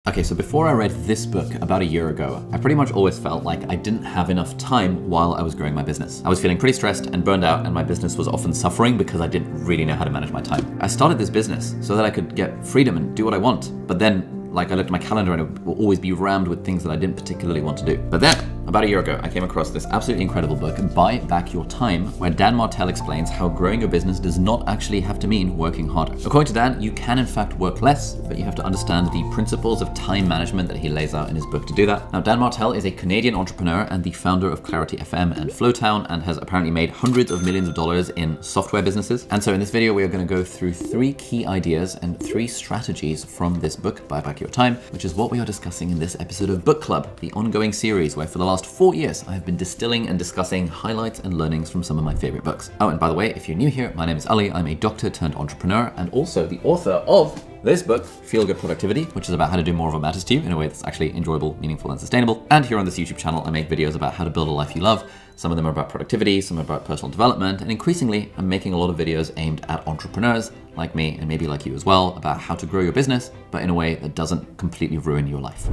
Okay, so before I read this book about a year ago, I pretty much always felt like I didn't have enough time while I was growing my business. I was feeling pretty stressed and burned out, and my business was often suffering because I didn't really know how to manage my time. I started this business so that I could get freedom and do what I want, but then I looked at my calendar and it will always be rammed with things that I didn't particularly want to do. But then, about a year ago, I came across this absolutely incredible book, Buy Back Your Time, where Dan Martell explains how growing your business does not actually have to mean working harder. According to Dan, you can in fact work less, but you have to understand the principles of time management that he lays out in his book to do that. Now, Dan Martell is a Canadian entrepreneur and the founder of Clarity FM and Flowtown, and has apparently made hundreds of millions of dollars in software businesses. And so in this video, we are going to go through 3 key ideas and 3 strategies from this book, Buy Back Your Time, which is what we are discussing in this episode of Book Club, the ongoing series where for the last 4 years, I have been distilling and discussing highlights and learnings from some of my favorite books. Oh, and by the way, if you're new here, my name is Ali. I'm a doctor turned entrepreneur and also the author of this book, Feel Good Productivity, which is about how to do more of what matters to you in a way that's actually enjoyable, meaningful, and sustainable. And here on this YouTube channel, I make videos about how to build a life you love. Some of them are about productivity, some are about personal development, and increasingly, I'm making a lot of videos aimed at entrepreneurs like me and maybe like you as well, about how to grow your business, but in a way that doesn't completely ruin your life.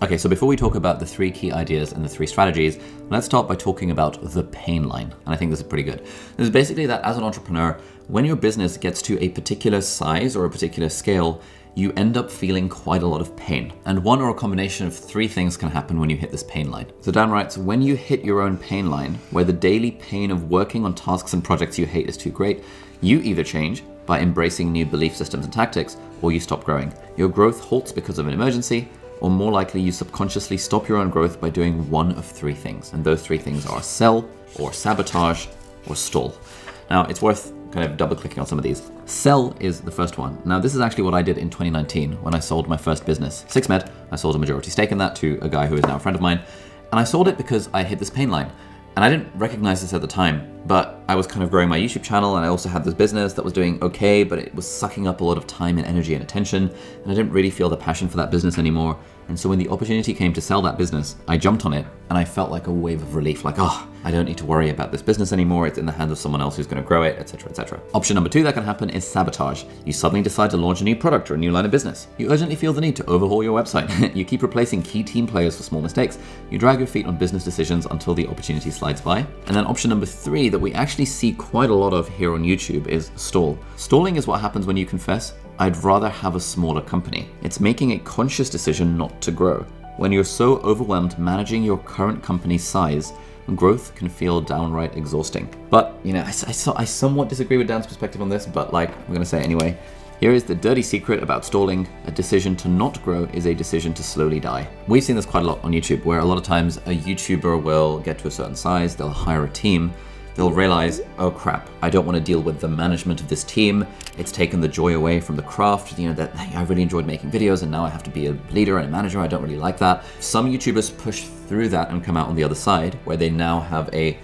Okay, so before we talk about the 3 key ideas and the 3 strategies, let's start by talking about the pain line. And I think this is pretty good. This is basically that as an entrepreneur, when your business gets to a particular size or a particular scale, you end up feeling quite a lot of pain. And one or a combination of 3 things can happen when you hit this pain line. So Dan writes, when you hit your own pain line, where the daily pain of working on tasks and projects you hate is too great, you either change by embracing new belief systems and tactics, or you stop growing. Your growth halts because of an emergency, or more likely you subconsciously stop your own growth by doing one of 3 things. And those 3 things are sell, or sabotage, or stall. Now, it's worth kind of double clicking on some of these. Sell is the first one. Now, this is actually what I did in 2019 when I sold my first business, SixMed. I sold a majority stake in that to a guy who is now a friend of mine. And I sold it because I hit this pain line. And I didn't recognize this at the time, but I was kind of growing my YouTube channel and I also had this business that was doing okay, but it was sucking up a lot of time and energy and attention. And I didn't really feel the passion for that business anymore. And so when the opportunity came to sell that business, I jumped on it and I felt like a wave of relief, like, oh, I don't need to worry about this business anymore. It's in the hands of someone else who's going to grow it, etc., etc. Option number 2 that can happen is sabotage. You suddenly decide to launch a new product or a new line of business. You urgently feel the need to overhaul your website. You keep replacing key team players for small mistakes. You drag your feet on business decisions until the opportunity slides by. And then option number 3 that we actually see quite a lot of here on YouTube is stall. Stalling is what happens when you confess, I'd rather have a smaller company. It's making a conscious decision not to grow. When you're so overwhelmed managing your current company's size, growth can feel downright exhausting. But, you know, I somewhat disagree with Dan's perspective on this, but like, I'm gonna say it anyway. Here is the dirty secret about stalling. A decision to not grow is a decision to slowly die. We've seen this quite a lot on YouTube, where a lot of times a YouTuber will get to a certain size, they'll hire a team, they'll realize, oh crap, I don't want to deal with the management of this team. It's taken the joy away from the craft, you know, that hey, I really enjoyed making videos and now I have to be a leader and a manager. I don't really like that. Some YouTubers push through that and come out on the other side, where they now have a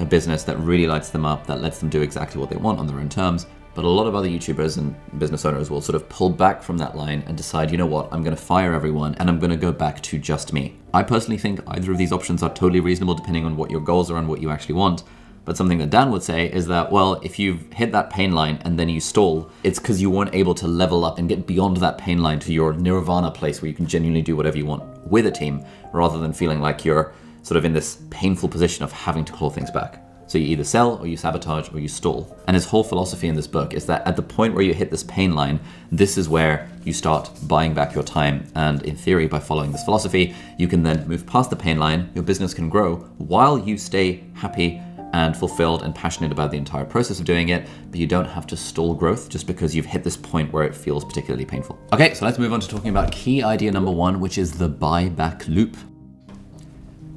business that really lights them up, that lets them do exactly what they want on their own terms. But a lot of other YouTubers and business owners will sort of pull back from that line and decide, you know what, I'm going to fire everyone and I'm going to go back to just me. I personally think either of these options are totally reasonable depending on what your goals are and what you actually want. But something that Dan would say is that, well, if you've hit that pain line and then you stall, it's because you weren't able to level up and get beyond that pain line to your nirvana place where you can genuinely do whatever you want with a team, rather than feeling like you're sort of in this painful position of having to claw things back. So you either sell or you sabotage or you stall. And his whole philosophy in this book is that at the point where you hit this pain line, this is where you start buying back your time. And in theory, by following this philosophy, you can then move past the pain line, your business can grow while you stay happy and fulfilled and passionate about the entire process of doing it, but you don't have to stall growth just because you've hit this point where it feels particularly painful. Okay, so let's move on to talking about key idea number 1, which is the buyback loop.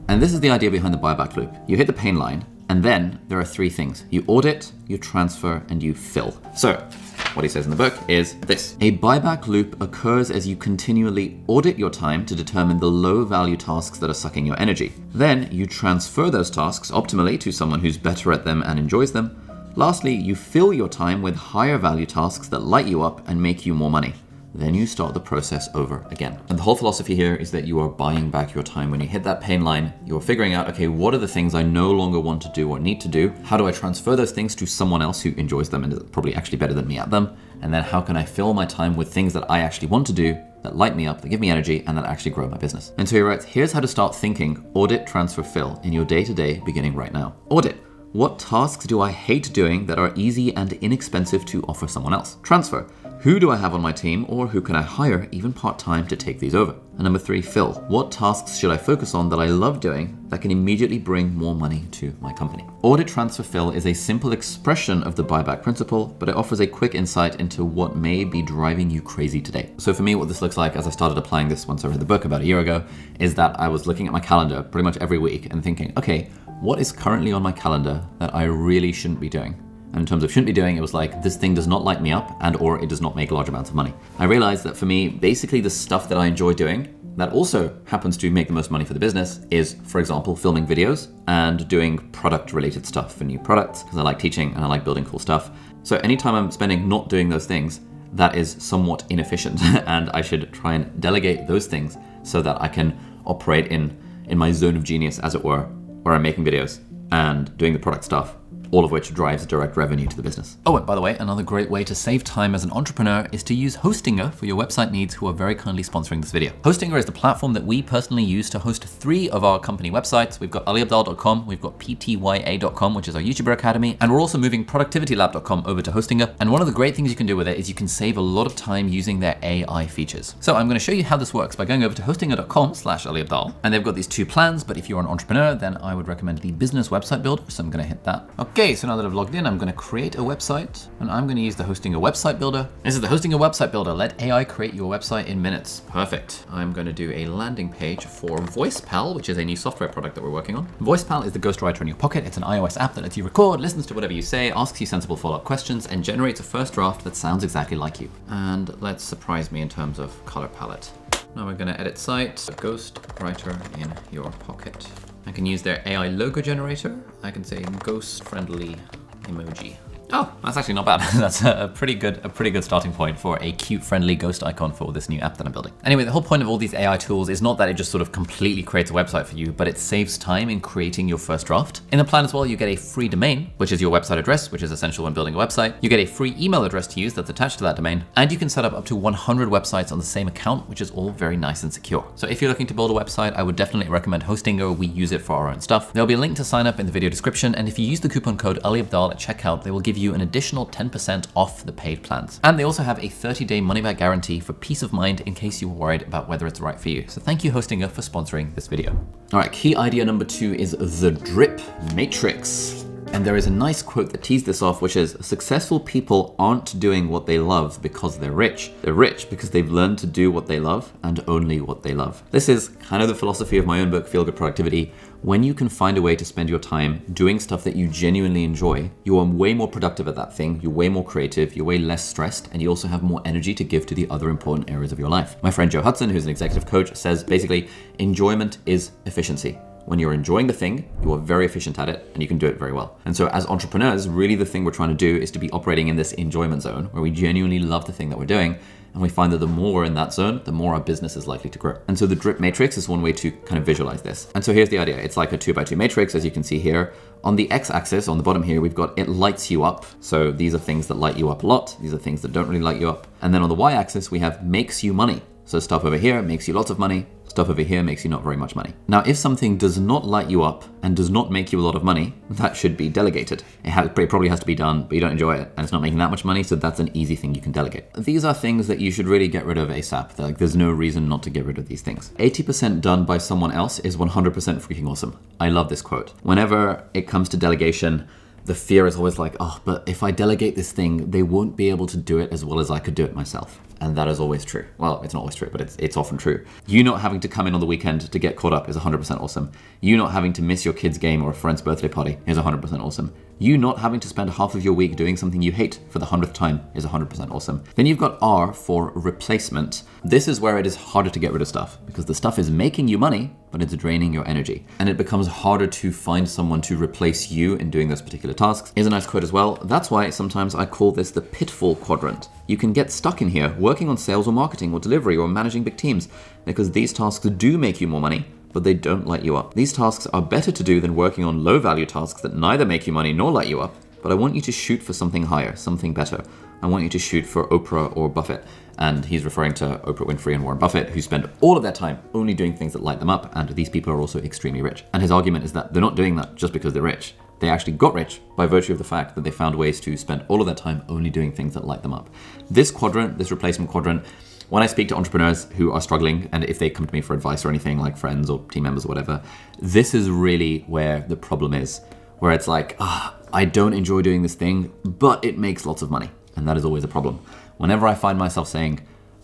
And this is the idea behind the buyback loop. You hit the pain line, and then there are 3 things. You audit, you transfer, and you fill. So what he says in the book is this. A buyback loop occurs as you continually audit your time to determine the low value tasks that are sucking your energy. Then you transfer those tasks optimally to someone who's better at them and enjoys them. Lastly, you fill your time with higher value tasks that light you up and make you more money. Then you start the process over again. And the whole philosophy here is that you are buying back your time. When you hit that pain line, you're figuring out, okay, what are the things I no longer want to do or need to do? How do I transfer those things to someone else who enjoys them and is probably actually better than me at them? And then how can I fill my time with things that I actually want to do, that light me up, that give me energy, and that actually grow my business. And so he writes, here's how to start thinking audit, transfer, fill in your day-to-day beginning right now. Audit. What tasks do I hate doing that are easy and inexpensive to offer someone else? Transfer. Who do I have on my team, or who can I hire, even part-time, to take these over? And number 3, fill. What tasks should I focus on that I love doing that can immediately bring more money to my company? Audit, transfer, fill is a simple expression of the buyback principle, but it offers a quick insight into what may be driving you crazy today. So for me, what this looks like as I started applying this once I read the book about a year ago, is that I was looking at my calendar pretty much every week and thinking, okay, what is currently on my calendar that I really shouldn't be doing? And in terms of shouldn't be doing, it was like, this thing does not light me up and or it does not make large amounts of money. I realized that for me, basically the stuff that I enjoy doing that also happens to make the most money for the business is, for example, filming videos and doing product related stuff for new products, because I like teaching and I like building cool stuff. So anytime I'm spending not doing those things, that is somewhat inefficient and I should try and delegate those things so that I can operate in my zone of genius, as it were, where I'm making videos and doing the product stuff, all of which drives direct revenue to the business. Oh, and by the way, another great way to save time as an entrepreneur is to use Hostinger for your website needs, who are very kindly sponsoring this video. Hostinger is the platform that we personally use to host 3 of our company websites. We've got aliabdaal.com, we've got ptya.com, which is our YouTuber Academy, and we're also moving productivitylab.com over to Hostinger. And one of the great things you can do with it is you can save a lot of time using their AI features. So I'm gonna show you how this works by going over to hostinger.com/aliabdaal. And they've got these 2 plans, but if you're an entrepreneur, then I would recommend the business website builder. So I'm gonna hit that. Okay, so now that I've logged in, I'm going to create a website and I'm going to use the Hostinger website builder. This is the Hostinger website builder. Let AI create your website in minutes. Perfect. I'm going to do a landing page for VoicePal, which is a new software product that we're working on. VoicePal is the ghostwriter in your pocket. It's an iOS app that lets you record, listens to whatever you say, asks you sensible follow-up questions, and generates a first draft that sounds exactly like you. And let's surprise me in terms of color palette. Now we're going to edit site, ghostwriter in your pocket. I can use their AI logo generator. I can say ghost friendly emoji. Oh, that's actually not bad. That's a pretty good starting point for a cute, friendly ghost icon for this new app that I'm building. Anyway, the whole point of all these AI tools is not that it just sort of completely creates a website for you, but it saves time in creating your first draft. In the plan as well, you get a free domain, which is your website address, which is essential when building a website. You get a free email address to use that's attached to that domain, and you can set up to 100 websites on the same account, which is all very nice and secure. So if you're looking to build a website, I would definitely recommend Hostinger. We use it for our own stuff. There'll be a link to sign up in the video description, and if you use the coupon code aliabdaal at checkout, they will give you an additional 10% off the paid plans. And they also have a 30-day money-back guarantee for peace of mind in case you were worried about whether it's right for you. So thank you, Hostinger, for sponsoring this video. All right, key idea number 2 is the drip matrix. And there is a nice quote that tees this off, which is, successful people aren't doing what they love because they're rich. They're rich because they've learned to do what they love and only what they love. This is kind of the philosophy of my own book, Feel Good Productivity. When you can find a way to spend your time doing stuff that you genuinely enjoy, you are way more productive at that thing, you're way more creative, you're way less stressed, and you also have more energy to give to the other important areas of your life. My friend Joe Hudson, who's an executive coach, says basically, enjoyment is efficiency. When you're enjoying the thing, you are very efficient at it and you can do it very well. And so as entrepreneurs, really the thing we're trying to do is to be operating in this enjoyment zone where we genuinely love the thing that we're doing. And we find that the more we're in that zone, the more our business is likely to grow. And so the drip matrix is one way to kind of visualize this. And so here's the idea. It's like a 2x2 matrix, as you can see here. On the x-axis, on the bottom here, we've got it lights you up. So these are things that light you up a lot. These are things that don't really light you up. And then on the y-axis, we have makes you money. So stuff over here makes you lots of money. Stuff over here makes you not very much money. Now, if something does not light you up and does not make you a lot of money, that should be delegated. It probably has to be done, but you don't enjoy it and it's not making that much money, so that's an easy thing you can delegate. These are things that you should really get rid of ASAP. Like, there's no reason not to get rid of these things. 80% done by someone else is 100% freaking awesome. I love this quote. Whenever it comes to delegation, the fear is always like, oh, but if I delegate this thing, they won't be able to do it as well as I could do it myself. And that is always true. Well, it's not always true, but it's often true. You not having to come in on the weekend to get caught up is 100% awesome. You not having to miss your kid's game or a friend's birthday party is 100% awesome. You not having to spend half of your week doing something you hate for the 100th time is 100% awesome. Then you've got R for replacement. This is where it is harder to get rid of stuff because the stuff is making you money, but it's draining your energy. And it becomes harder to find someone to replace you in doing those particular tasks. Here's a nice quote as well. That's why sometimes I call this the pitfall quadrant. You can get stuck in here working on sales or marketing or delivery or managing big teams because these tasks do make you more money, but they don't light you up. These tasks are better to do than working on low value tasks that neither make you money nor light you up, but I want you to shoot for something higher, something better. I want you to shoot for Oprah or Buffett. And he's referring to Oprah Winfrey and Warren Buffett, who spend all of their time only doing things that light them up. And these people are also extremely rich. And his argument is that they're not doing that just because they're rich. They actually got rich by virtue of the fact that they found ways to spend all of their time only doing things that light them up. This quadrant, this replacement quadrant, when I speak to entrepreneurs who are struggling, and if they come to me for advice or anything, like friends or team members or whatever, this is really where the problem is, where it's like, I don't enjoy doing this thing, but it makes lots of money. And that is always a problem. Whenever I find myself saying,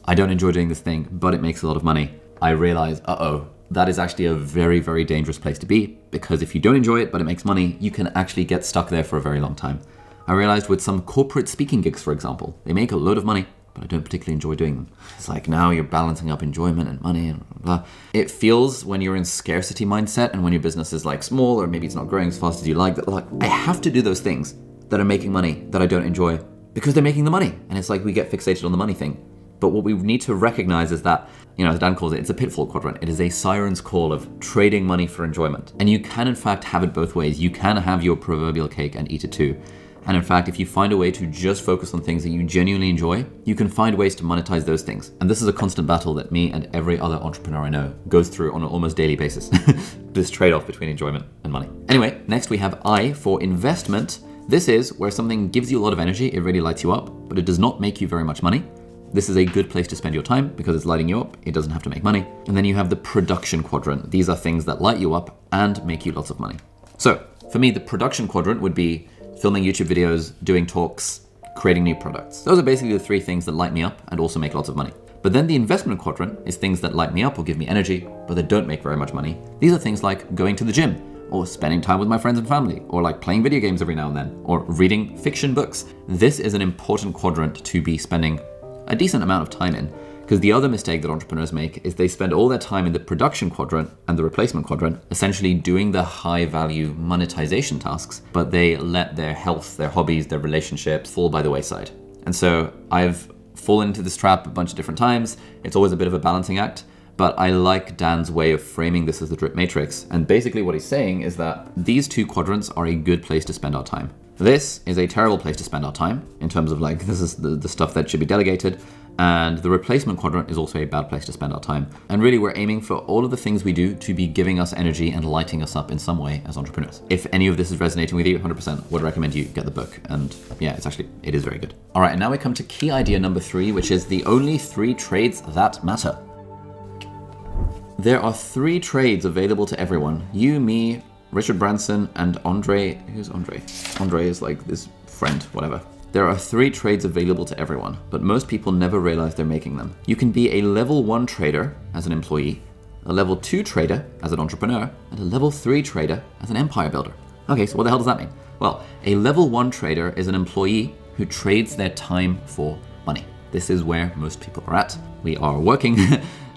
I don't enjoy doing this thing, but it makes a lot of money, I realize, that is actually a very, very dangerous place to be, because if you don't enjoy it, but it makes money, you can actually get stuck there for a very long time. I realized with some corporate speaking gigs, for example, they make a load of money, but I don't particularly enjoy doing them. It's like now you're balancing up enjoyment and money and blah, blah. It feels when you're in scarcity mindset and when your business is like small or maybe it's not growing as fast as you like, that like, I have to do those things that are making money that I don't enjoy because they're making the money. And it's like we get fixated on the money thing. But what we need to recognize is that, as Dan calls it, it's a pitfall quadrant. It is a siren's call of trading money for enjoyment. And you can in fact have it both ways. You can have your proverbial cake and eat it too. And in fact, if you find a way to just focus on things that you genuinely enjoy, you can find ways to monetize those things. And this is a constant battle that me and every other entrepreneur I know goes through on an almost daily basis. This trade-off between enjoyment and money. Anyway, next we have I for investment. This is where something gives you a lot of energy, it really lights you up, but it does not make you very much money. This is a good place to spend your time because it's lighting you up. It doesn't have to make money. And then you have the production quadrant. These are things that light you up and make you lots of money. So for me, the production quadrant would be filming YouTube videos, doing talks, creating new products. Those are basically the three things that light me up and also make lots of money. But then the investment quadrant is things that light me up or give me energy, but that don't make very much money. These are things like going to the gym, or spending time with my friends and family, or like playing video games every now and then, or reading fiction books. This is an important quadrant to be spending a decent amount of time in, because the other mistake that entrepreneurs make is they spend all their time in the production quadrant and the replacement quadrant, essentially doing the high value monetization tasks, but they let their health, their hobbies, their relationships fall by the wayside. And so I've fallen into this trap a bunch of different times. It's always a bit of a balancing act. But I like Dan's way of framing this as the drip matrix. And basically what he's saying is that these two quadrants are a good place to spend our time. This is a terrible place to spend our time in terms of like, this is the stuff that should be delegated. And the replacement quadrant is also a bad place to spend our time. And really we're aiming for all of the things we do to be giving us energy and lighting us up in some way as entrepreneurs. If any of this is resonating with you, 100% would recommend you get the book. And yeah, it is very good. All right, and now we come to key idea number 3, which is the only 3 trades that matter. There are 3 trades available to everyone. You, me, Richard Branson, and Andre. Who's Andre? Andre is like this friend, whatever. There are 3 trades available to everyone, but most people never realize they're making them. You can be a level 1 trader as an employee, a level 2 trader as an entrepreneur, and a level 3 trader as an empire builder. Okay, so what the hell does that mean? Well, a level 1 trader is an employee who trades their time for money. This is where most people are at. We are working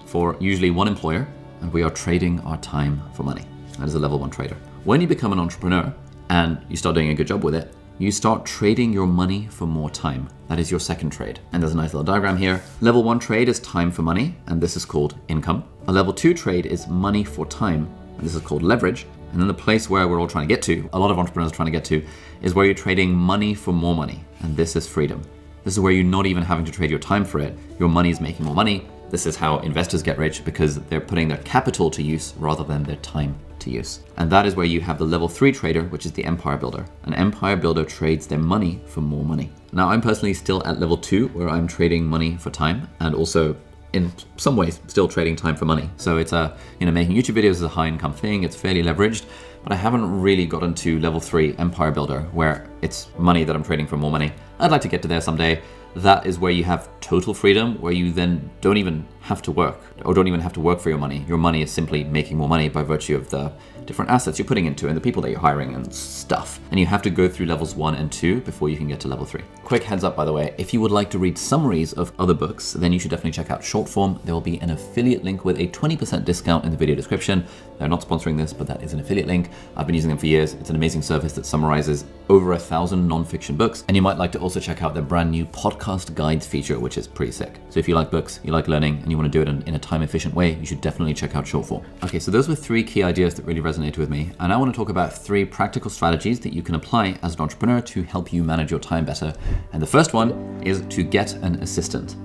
for usually one employer, and we are trading our time for money. That is a level 1 trader. When you become an entrepreneur and you start doing a good job with it, you start trading your money for more time. That is your second trade. And there's a nice little diagram here. Level 1 trade is time for money, and this is called income. A level 2 trade is money for time, and this is called leverage. And then the place where we're all trying to get to, a lot of entrepreneurs are trying to get to, is where you're trading money for more money, and this is freedom. This is where you're not even having to trade your time for it. Your money is making more money. This is how investors get rich, because they're putting their capital to use rather than their time to use. And that is where you have the level 3 trader, which is the empire builder. An empire builder trades their money for more money. Now, I'm personally still at level 2, where I'm trading money for time, and also in some ways still trading time for money. So it's making YouTube videos is a high income thing. It's fairly leveraged, but I haven't really gotten to level 3 empire builder, where it's money that I'm trading for more money. I'd like to get to there someday. That is where you have total freedom, where you then don't even have to work, or don't even have to work for your money. Your money is simply making more money by virtue of the different assets you're putting into and the people that you're hiring and stuff. And you have to go through levels 1 and 2 before you can get to level 3. Quick heads up, by the way, if you would like to read summaries of other books, then you should definitely check out Shortform. There will be an affiliate link with a 20% discount in the video description. They're not sponsoring this, but that is an affiliate link. I've been using them for years. It's an amazing service that summarizes over 1,000 non-fiction books. And you might like to also check out their brand new podcast guides feature, which is pretty sick. So if you like books, you like learning, and you want to do it in a time efficient way, you should definitely check out Shortfall. Okay, so those were 3 key ideas that really resonated with me. And I want to talk about 3 practical strategies that you can apply as an entrepreneur to help you manage your time better. And the first one is to get an assistant.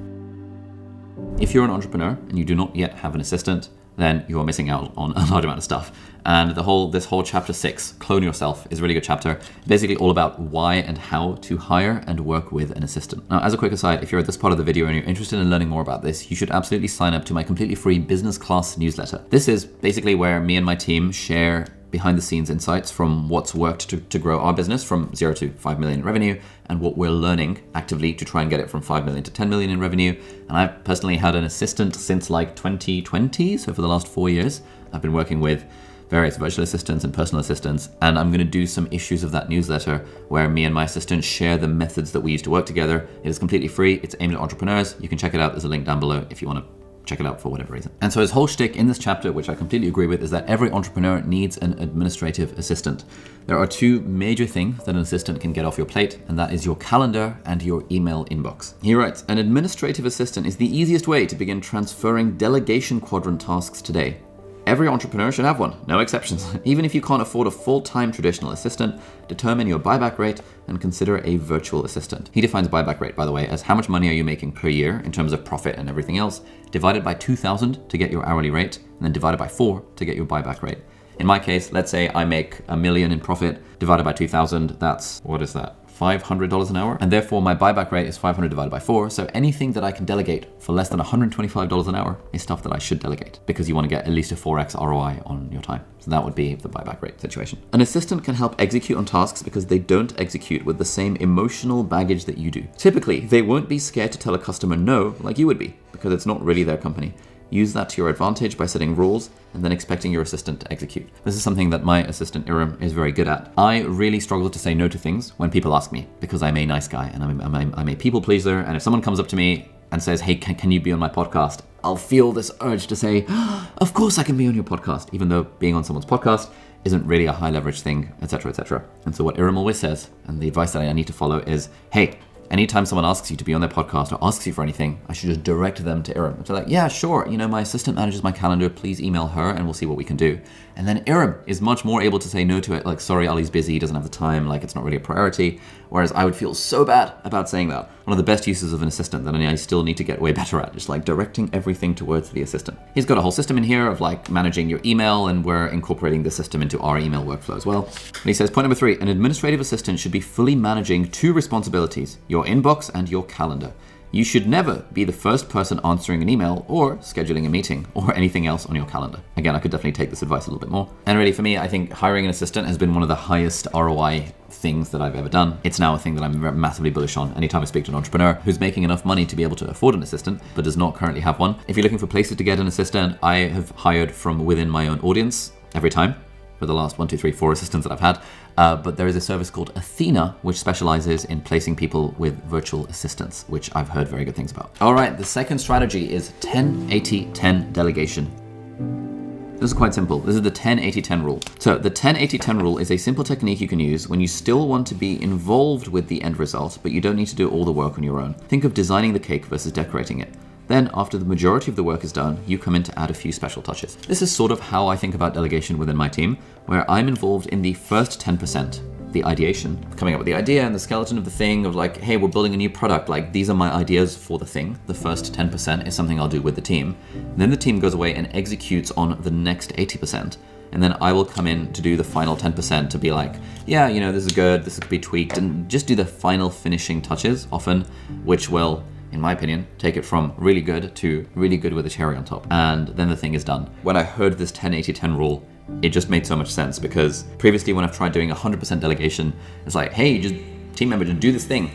If you're an entrepreneur and you do not yet have an assistant, then you are missing out on a large amount of stuff. And this whole chapter 6, Clone Yourself, is a really good chapter. Basically all about why and how to hire and work with an assistant. Now, as a quick aside, if you're at this part of the video and you're interested in learning more about this, you should absolutely sign up to my completely free business class newsletter. This is basically where me and my team share behind the scenes insights from what's worked to grow our business from 0 to 5 million in revenue, and what we're learning actively to try and get it from 5 million to 10 million in revenue. And I've personally had an assistant since like 2020. So for the last 4 years, I've been working with various virtual assistants and personal assistants. And I'm going to do some issues of that newsletter where me and my assistant share the methods that we use to work together. It is completely free. It's aimed at entrepreneurs. You can check it out. There's a link down below if you want to check it out for whatever reason. And so his whole shtick in this chapter, which I completely agree with, is that every entrepreneur needs an administrative assistant. There are 2 major things that an assistant can get off your plate, and that is your calendar and your email inbox. He writes, an administrative assistant is the easiest way to begin transferring delegation quadrant tasks today. Every entrepreneur should have one, no exceptions. Even if you can't afford a full-time traditional assistant, determine your buyback rate and consider a virtual assistant. He defines buyback rate, by the way, as how much money are you making per year in terms of profit and everything else, divided by 2,000 to get your hourly rate, and then divided by 4 to get your buyback rate. In my case, let's say I make $1 million in profit, divided by 2,000, that's, what is that? $500 an hour, and therefore my buyback rate is 500 divided by 4. So anything that I can delegate for less than $125 an hour is stuff that I should delegate, because you want to get at least a 4x ROI on your time. So that would be the buyback rate situation. An assistant can help execute on tasks because they don't execute with the same emotional baggage that you do. Typically, they won't be scared to tell a customer no like you would be, because it's not really their company. Use that to your advantage by setting rules and then expecting your assistant to execute. This is something that my assistant Iram is very good at. I really struggle to say no to things when people ask me, because I'm a nice guy and I'm a people pleaser. And if someone comes up to me and says, hey, can you be on my podcast? I'll feel this urge to say, of course I can be on your podcast, even though being on someone's podcast isn't really a high leverage thing, etc., etc. And so what Iram always says, and the advice that I need to follow is, hey, anytime someone asks you to be on their podcast or asks you for anything, I should just direct them to Iram. So like, yeah, sure, my assistant manages my calendar, please email her and we'll see what we can do. And then Iram is much more able to say no to it, like, sorry, Ali's busy, he doesn't have the time, like it's not really a priority. Whereas I would feel so bad about saying that. One of the best uses of an assistant that I still need to get way better at, just like directing everything towards the assistant. He's got a whole system in here of like managing your email, and we're incorporating the system into our email workflow as well. And he says, point number 3, an administrative assistant should be fully managing 2 responsibilities, your inbox and your calendar. You should never be the first person answering an email or scheduling a meeting or anything else on your calendar. Again, I could definitely take this advice a little bit more. And really for me, I think hiring an assistant has been one of the highest ROI things that I've ever done. It's now a thing that I'm massively bullish on. Anytime I speak to an entrepreneur who's making enough money to be able to afford an assistant, but does not currently have one. If you're looking for places to get an assistant, I have hired from within my own audience every time. For the last 1, 2, 3, 4 assistants that I've had. But there is a service called Athena, which specializes in placing people with virtual assistants, which I've heard very good things about. All right, the second strategy is 10-80-10 delegation. This is quite simple. This is the 10-80-10 rule. So the 10-80-10 rule is a simple technique you can use when you still want to be involved with the end result, but you don't need to do all the work on your own. Think of designing the cake versus decorating it. Then, after the majority of the work is done, you come in to add a few special touches. This is sort of how I think about delegation within my team, where I'm involved in the first 10%, the ideation, coming up with the idea and the skeleton of the thing of like, hey, we're building a new product, like these are my ideas for the thing. The first 10% is something I'll do with the team. Then the team goes away and executes on the next 80%. And then I will come in to do the final 10% to be like, yeah, this is good, this could be tweaked, and just do the final finishing touches often, which will, in my opinion, take it from really good to really good with a cherry on top. And then the thing is done. When I heard this 10-80-10 rule, it just made so much sense, because previously when I've tried doing 100% delegation, it's like, hey, just team member, just do this thing.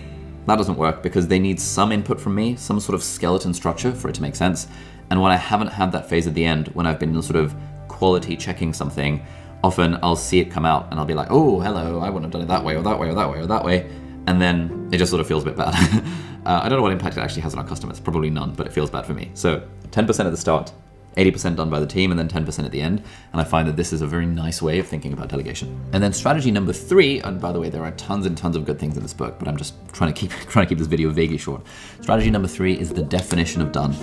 That doesn't work because they need some input from me, some sort of skeleton structure for it to make sense. And when I haven't had that phase at the end, when I've been sort of quality checking something, often I'll see it come out and I'll be like, oh, hello, I wouldn't have done it that way or that way or that way or that way. And then it just sort of feels a bit bad. I don't know what impact it actually has on our customers. Probably none, but it feels bad for me. So 10% at the start, 80% done by the team, and then 10% at the end. And I find that this is a very nice way of thinking about delegation. And then strategy number 3, and by the way, there are tons and tons of good things in this book, but I'm just trying to keep this video vaguely short. Strategy number 3 is the definition of done.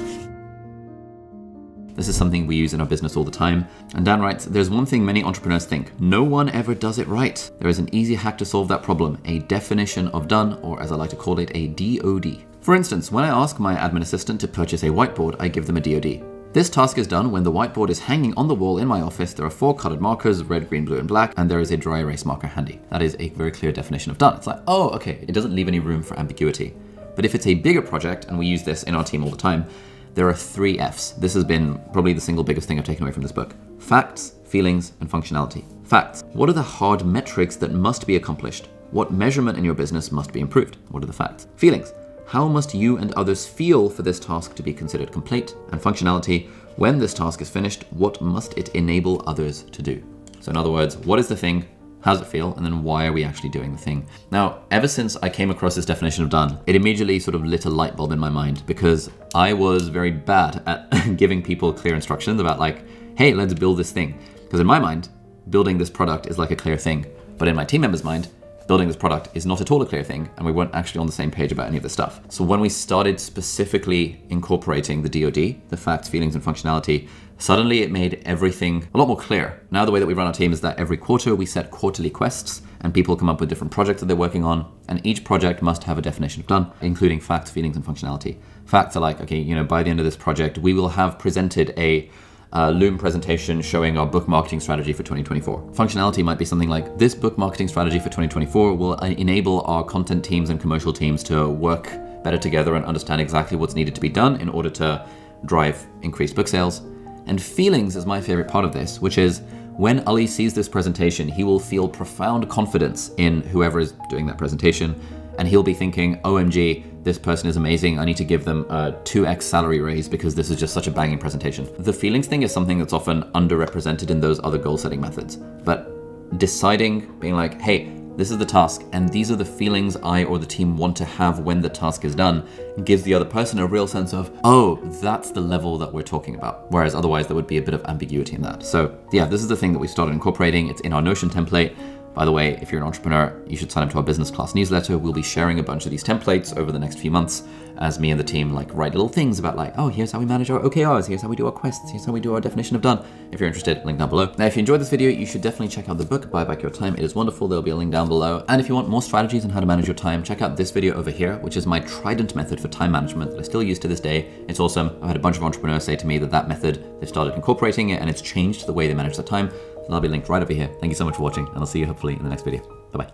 This is something we use in our business all the time. And Dan writes, there's one thing many entrepreneurs think: no one ever does it right. There is an easy hack to solve that problem, a definition of done, or as I like to call it, a DOD. For instance, when I ask my admin assistant to purchase a whiteboard, I give them a DOD. This task is done when the whiteboard is hanging on the wall in my office, there are 4 colored markers, red, green, blue, and black, and there is a dry erase marker handy. That is a very clear definition of done. It's like, oh, okay, it doesn't leave any room for ambiguity. But if it's a bigger project, and we use this in our team all the time, there are 3 Fs. This has been probably the single biggest thing I've taken away from this book. Facts, feelings, and functionality. Facts. What are the hard metrics that must be accomplished? What measurement in your business must be improved? What are the facts? Feelings. How must you and others feel for this task to be considered complete? And functionality. When this task is finished, what must it enable others to do? So in other words, what is the thing? How does it feel? And then why are we actually doing the thing? Now, ever since I came across this definition of done, it immediately sort of lit a light bulb in my mind, because I was very bad at giving people clear instructions about like, hey, let's build this thing. Because in my mind, building this product is like a clear thing. But in my team members' mind, building this product is not at all a clear thing, and we weren't actually on the same page about any of this stuff. So when we started specifically incorporating the DOD, the facts, feelings, and functionality, suddenly it made everything a lot more clear. Now the way that we run our team is that every quarter we set quarterly quests, and people come up with different projects that they're working on, and each project must have a definition of done, including facts, feelings, and functionality. Facts are like, okay, you know, by the end of this project, we will have presented a Loom presentation showing our book marketing strategy for 2024. Functionality might be something like, this book marketing strategy for 2024 will enable our content teams and commercial teams to work better together and understand exactly what's needed to be done in order to drive increased book sales. And feelings is my favorite part of this, which is when Ali sees this presentation, he will feel profound confidence in whoever is doing that presentation. And he'll be thinking, OMG, this person is amazing. I need to give them a 2x salary raise because this is just such a banging presentation. The feelings thing is something that's often underrepresented in those other goal setting methods. But deciding, being like, hey, this is the task, and these are the feelings I or the team want to have when the task is done, gives the other person a real sense of, oh, that's the level that we're talking about. Whereas otherwise there would be a bit of ambiguity in that. So yeah, this is the thing that we started incorporating. It's in our Notion template. By the way, if you're an entrepreneur, you should sign up to our business class newsletter. We'll be sharing a bunch of these templates over the next few months as me and the team like write little things about like, oh, here's how we manage our OKRs, here's how we do our quests, here's how we do our definition of done. If you're interested, link down below. Now, if you enjoyed this video, you should definitely check out the book, Buy Back Your Time. It is wonderful. There'll be a link down below. And if you want more strategies on how to manage your time, check out this video over here, which is my trident method for time management that I still use to this day. It's awesome. I've had a bunch of entrepreneurs say to me that that method, they've started incorporating it and it's changed the way they manage their time. And I'll be linked right over here. Thank you so much for watching, and I'll see you hopefully in the next video. Bye-bye.